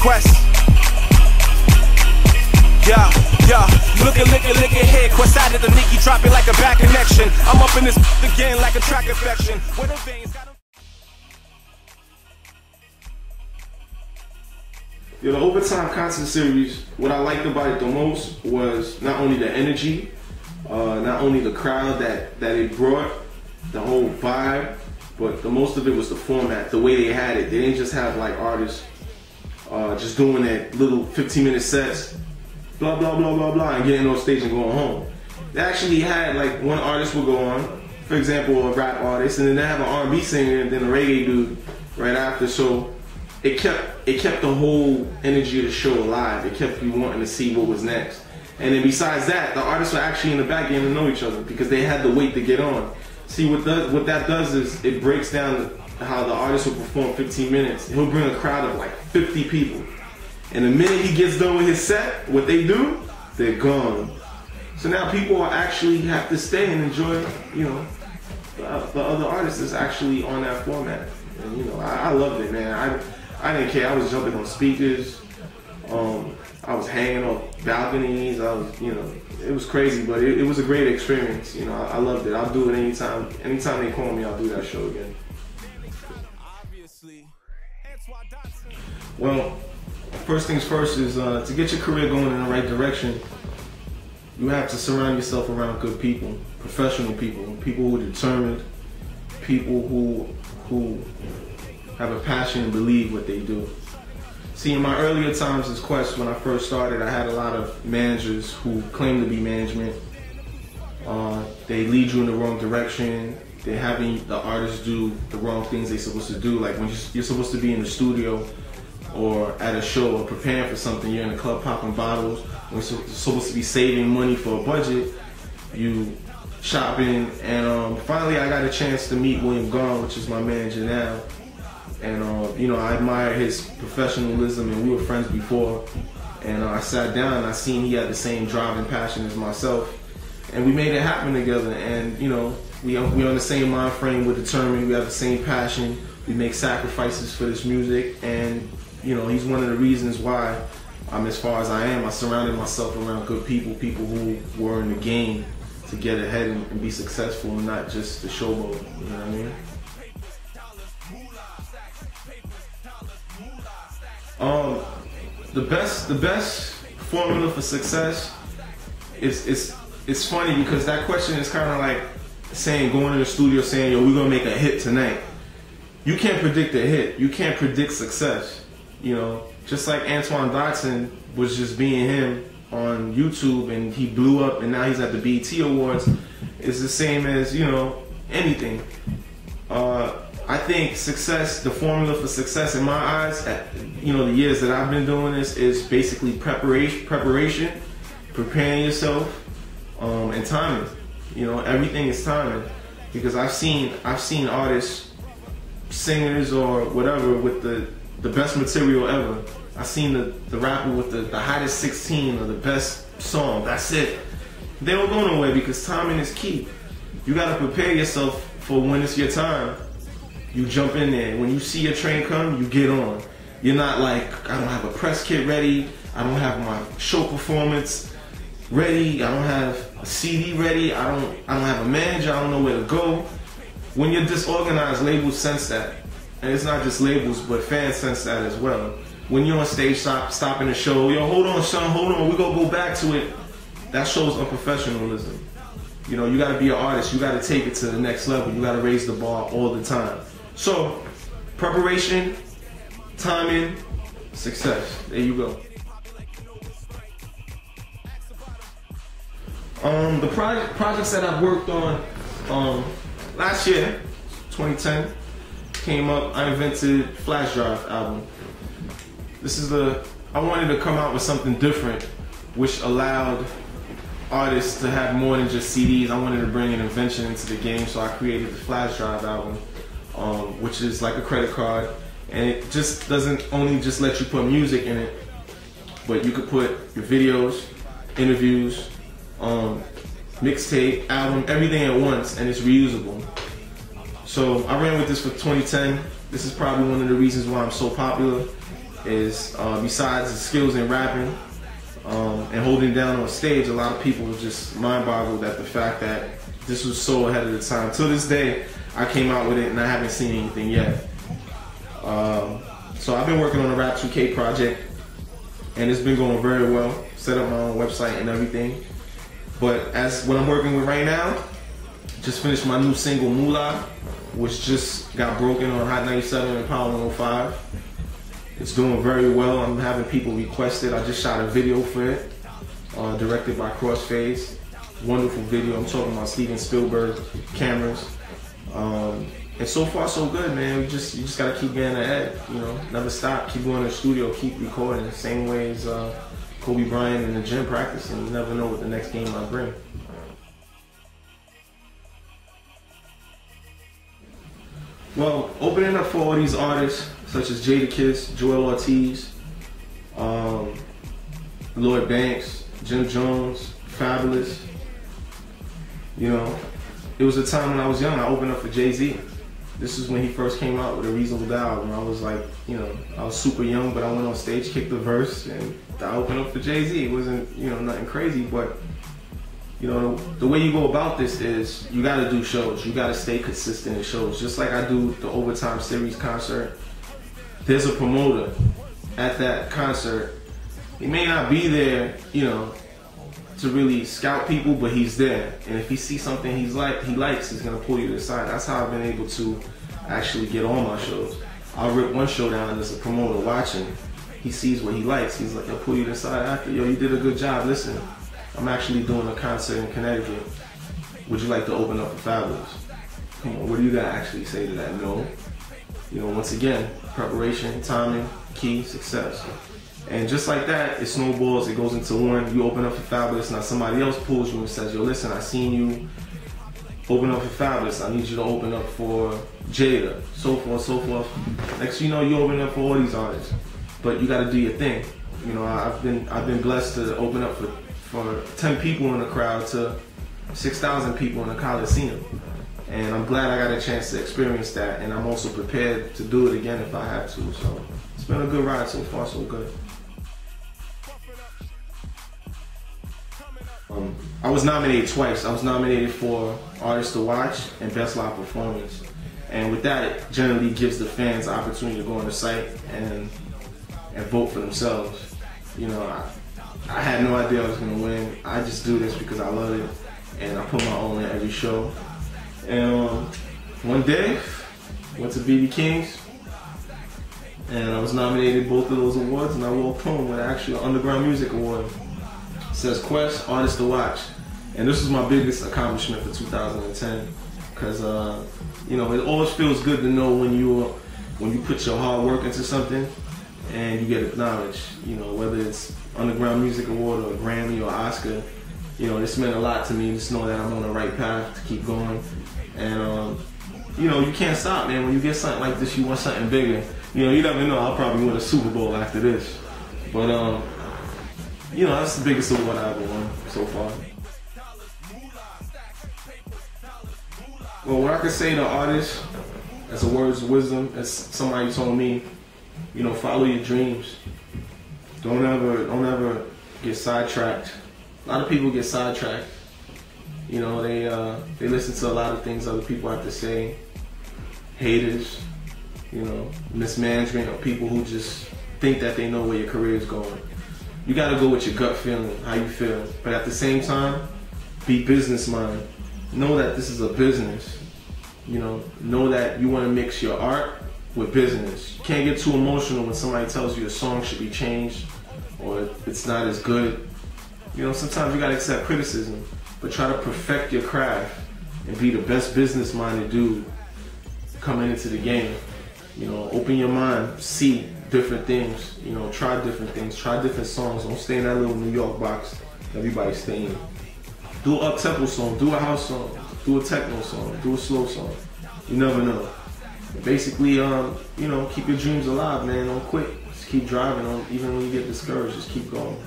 Quest. Yeah, look at here. Quest out of the Nikki, drop it like a back connection. I'm up in this again like a track infection. Where the veins got 'em. Yo, the Overtime concert series, what I liked about it the most was not only the energy, not only the crowd that it brought, the whole vibe, but the most of it was the format, the way they had it. They didn't just have like artists just doing that little 15-minute sets, blah, blah, blah, blah, blah, and getting on stage and going home. They actually had like one artist would go on, for example, a rap artist, and then they have an R&B singer and then a reggae dude right after. So it kept the whole energy of the show alive. It kept you wanting to see what was next. And then besides that, the artists were actually in the back getting to know each other because they had to wait to get on. See, what that does is it breaks down how the artist will perform 15 minutes. He'll bring a crowd of like 50 people. And the minute he gets done with his set, what they do, they're gone. So now people actually have to stay and enjoy, you know, the other artists is actually on that format. And you know, I loved it, man. I didn't care. I was jumping on speakers. I was hanging on balconies. I was, you know, it was crazy, but it was a great experience. You know, I loved it. I'll do it anytime. Anytime they call me, I'll do that show again. Well, first things first is to get your career going in the right direction, you have to surround yourself around good people, professional people who are determined, people who have a passion and believe what they do. See, in my earlier times as Quest, when I first started, I had a lot of managers who claimed to be management. They lead you in the wrong direction. They're having the artists do the wrong things they're supposed to do. Like when you're supposed to be in the studio or at a show or preparing for something, you're in a club popping bottles. When you're supposed to be saving money for a budget, you shopping. And finally I got a chance to meet William Garn, which is my manager now. And you know, I admire his professionalism, and we were friends before. And I sat down and I seen he had the same drive and passion as myself, and we made it happen together. And you know, we on the same mind frame. We're determined. We have the same passion. We make sacrifices for this music, and you know, he's one of the reasons why I'm as far as I am. I surrounded myself around good people, people who were in the game to get ahead and be successful, and not just the showboat. You know what I mean? The best formula for success it's funny because that question is kind of like saying, going to the studio saying, yo, we're gonna make a hit tonight. You can't predict a hit. You can't predict success. You know, just like Antoine Dotson was just being him on YouTube and he blew up and now he's at the BET Awards. It's the same as, you know, anything. I think success, the formula for success in my eyes, you know, the years that I've been doing this, is basically preparation, preparing yourself, and timing. You know, everything is timing, because I've seen artists, singers or whatever with the best material ever. I've seen the rapper with the hottest 16 or the best song. That's it. They don't go nowhere because timing is key. You gotta prepare yourself for when it's your time. You jump in there. When you see your train come, you get on. You're not like, I don't have a press kit ready. I don't have my show performance ready. I don't have a CD ready. I don't have a manager. I don't know where to go. When you're disorganized, labels sense that. And it's not just labels, but fans sense that as well. When you're on stage stopping the show, yo, hold on, son, hold on, we're gonna go back to it. That shows unprofessionalism. You know, you gotta be an artist. You gotta take it to the next level. You gotta raise the bar all the time. So, preparation, timing, success. There you go. The projects that I've worked on last year, 2010, came up. I invented Flash Drive album. I wanted to come out with something different, which allowed artists to have more than just CDs. I wanted to bring an invention into the game, so I created the Flash Drive album. Which is like a credit card, and it just doesn't only just let you put music in it, but you could put your videos, interviews, mixtape, album, everything at once, and it's reusable. So So I ran with this for 2010. This is probably one of the reasons why I'm so popular. Is besides the skills in rapping and holding down on stage, a lot of people were just mind-boggled at the fact that this was so ahead of the time. Till this day, I came out with it and I haven't seen anything yet. So I've been working on the Rap 2K project, and it's been going very well. Set up my own website and everything. But as what I'm working with right now, just finished my new single Moolah, which just got broken on Hot 97 and Power 105. It's doing very well. I'm having people request it. I just shot a video for it, directed by Crossfades. Wonderful video. I'm talking about Steven Spielberg cameras. And so far so good, man. You just gotta keep getting ahead, you know, never stop, keep going to the studio, keep recording. Same way as Kobe Bryant in the gym practicing. You never know what the next game might bring. Well, opening up for all these artists such as Jadakiss, Joel Ortiz, Lloyd Banks, Jim Jones, Fabulous. You know, it was a time when I was young, I opened up for Jay-Z. This is when he first came out with A Reasonable Doubt, and I was like, you know, I was super young, but I went on stage, kicked the verse, and I opened up for Jay-Z. It wasn't, you know, nothing crazy, but, you know, the way you go about this is you gotta do shows. You gotta stay consistent in shows. Just like I do the Overtime Series concert, there's a promoter at that concert. He may not be there, you know, to really scout people, but he's there. And if he sees something he likes, he's gonna pull you to the side. That's how I've been able to actually get on my shows. I'll rip one show down and there's a promoter watching. He sees what he likes. He's like, he'll pull you to the side after. Yo, you did a good job. Listen, I'm actually doing a concert in Connecticut. Would you like to open up for Fabulous? Come on, what do you gotta actually say to that? No. You know, once again, preparation, timing, key, success. And just like that, it snowballs, it goes into one. You open up for Fabulous, now somebody else pulls you and says, yo, listen, I seen you open up for Fabulous. I need you to open up for Jada, so forth, so forth. Next thing you know, you open up for all these artists. But you gotta do your thing. You know, I've been blessed to open up for 10 people in the crowd to 6,000 people in the Coliseum. And I'm glad I got a chance to experience that, and I'm also prepared to do it again if I have to. So it's been a good ride so far, so good. I was nominated twice. I was nominated for Artist to Watch and Best Live Performance. And with that, it generally gives the fans the opportunity to go on the site and vote for themselves. You know, I had no idea I was gonna win. I just do this because I love it, and I put my own in every show. And one day, went to BB King's, and I was nominated both of those awards, and I walked home with an actual Underground Music Award. It says Quest Artist to Watch, and this was my biggest accomplishment for 2010, because you know, it always feels good to know when you put your hard work into something and you get acknowledged. You know, whether it's Underground Music Award or a Grammy or Oscar, you know, this meant a lot to me. Just know that I'm on the right path to keep going. And, you know, you can't stop, man. When you get something like this, you want something bigger. You know, you never know. I'll probably win a Super Bowl after this. But, you know, that's the biggest award I've ever won so far. Well, what I could say to artists, as a words of wisdom, as somebody told me, you know, follow your dreams. Don't ever get sidetracked. A lot of people get sidetracked. You know, they listen to a lot of things other people have to say. Haters, you know, mismanagement, or people who just think that they know where your career is going. You got to go with your gut feeling, how you feel. But at the same time, be business minded. Know that this is a business. You know that you want to mix your art with business. You can't get too emotional when somebody tells you a song should be changed or it's not as good. You know, sometimes you gotta accept criticism, but try to perfect your craft and be the best business-minded dude coming into the game. You know, open your mind, see different things, you know, try different things, try different songs. Don't stay in that little New York box everybody's staying in. Do an up-tempo song, do a house song, do a techno song, do a slow song. You never know. Basically, you know, keep your dreams alive, man. Don't quit. Just keep driving. Even when you get discouraged, just keep going.